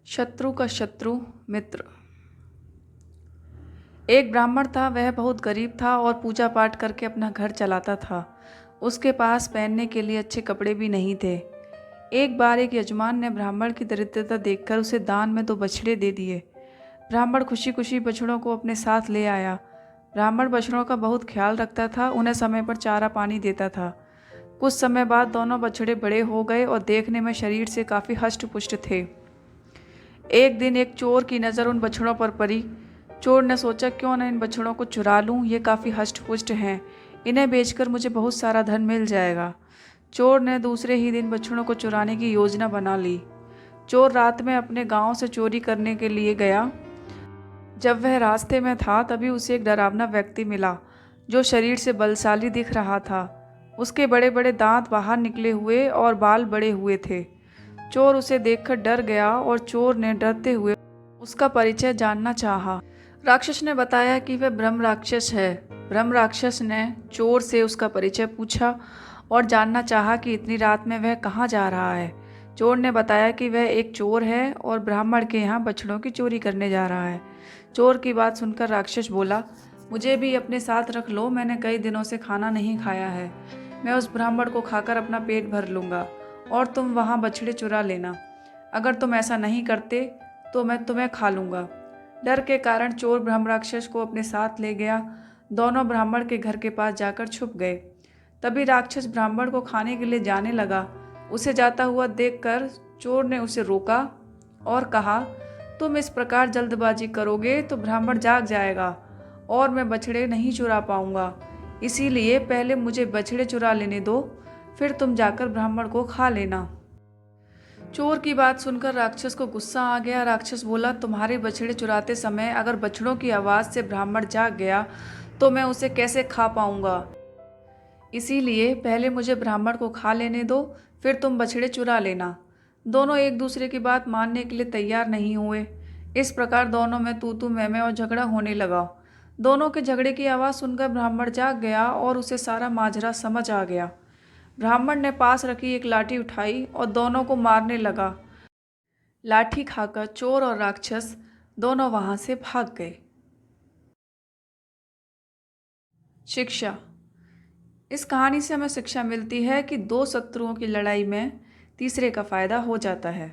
शत्रु का शत्रु मित्र। एक ब्राह्मण था, वह बहुत गरीब था और पूजा पाठ करके अपना घर चलाता था। उसके पास पहनने के लिए अच्छे कपड़े भी नहीं थे। एक बार एक यजमान ने ब्राह्मण की दरिद्रता देखकर उसे दान में 2 बछड़े दे दिए। ब्राह्मण खुशी खुशी बछड़ों को अपने साथ ले आया। ब्राह्मण बछड़ों का बहुत ख्याल रखता था, उन्हें समय पर चारा पानी देता था। कुछ समय बाद दोनों बछड़े बड़े हो गए और देखने में शरीर से काफ़ी हष्ट-पुष्ट थे। एक दिन एक चोर की नज़र उन बछड़ों पर पड़ी। चोर ने सोचा, क्यों न इन बछड़ों को चुरा लूं, ये काफ़ी हष्ट-पुष्ट हैं, इन्हें बेचकर मुझे बहुत सारा धन मिल जाएगा। चोर ने दूसरे ही दिन बछड़ों को चुराने की योजना बना ली। चोर रात में अपने गांव से चोरी करने के लिए गया। जब वह रास्ते में था तभी उसे एक डरावना व्यक्ति मिला जो शरीर से बलशाली दिख रहा था। उसके बड़े बड़े दांत बाहर निकले हुए और बाल बड़े हुए थे। चोर उसे देखकर डर गया और चोर ने डरते हुए उसका परिचय जानना चाहा। राक्षस ने बताया कि वह ब्रह्म राक्षस है। ब्रह्म राक्षस ने चोर से उसका परिचय पूछा और जानना चाहा कि इतनी रात में वह कहाँ जा रहा है। चोर ने बताया कि वह एक चोर है और ब्राह्मण के यहाँ बछड़ों की चोरी करने जा रहा है। चोर की बात सुनकर राक्षस बोला, मुझे भी अपने साथ रख लो, मैंने कई दिनों से खाना नहीं खाया है। मैं उस ब्राह्मण को खाकर अपना पेट भर लूँगा और तुम वहाँ बछड़े चुरा लेना। अगर तुम ऐसा नहीं करते तो मैं तुम्हें खा लूँगा। डर के कारण चोर ब्रह्म राक्षस को अपने साथ ले गया। दोनों ब्राह्मण के घर के पास जाकर छुप गए। तभी राक्षस ब्राह्मण को खाने के लिए जाने लगा। उसे जाता हुआ देखकर चोर ने उसे रोका और कहा, तुम इस प्रकार जल्दबाजी करोगे तो ब्राह्मण जाग जाएगा और मैं बछड़े नहीं चुरा पाऊंगा। इसीलिए पहले मुझे बछड़े चुरा लेने दो, फिर तुम जाकर ब्राह्मण को खा लेना। चोर की बात सुनकर राक्षस को गुस्सा आ गया। राक्षस बोला, तुम्हारे बछड़े चुराते समय अगर बछड़ों की आवाज़ से ब्राह्मण जाग गया तो मैं उसे कैसे खा पाऊंगा। इसीलिए पहले मुझे ब्राह्मण को खा लेने दो, फिर तुम बछड़े चुरा लेना। दोनों एक दूसरे की बात मानने के लिए तैयार नहीं हुए। इस प्रकार दोनों में तू मैं और झगड़ा होने लगा। दोनों के झगड़े की आवाज़ सुनकर ब्राह्मण जाग गया और उसे सारा माजरा समझ आ गया। ब्राह्मण ने पास रखी एक लाठी उठाई और दोनों को मारने लगा। लाठी खाकर चोर और राक्षस दोनों वहां से भाग गए। शिक्षा। इस कहानी से हमें शिक्षा मिलती है कि 2 शत्रुओं की लड़ाई में तीसरे का फायदा हो जाता है।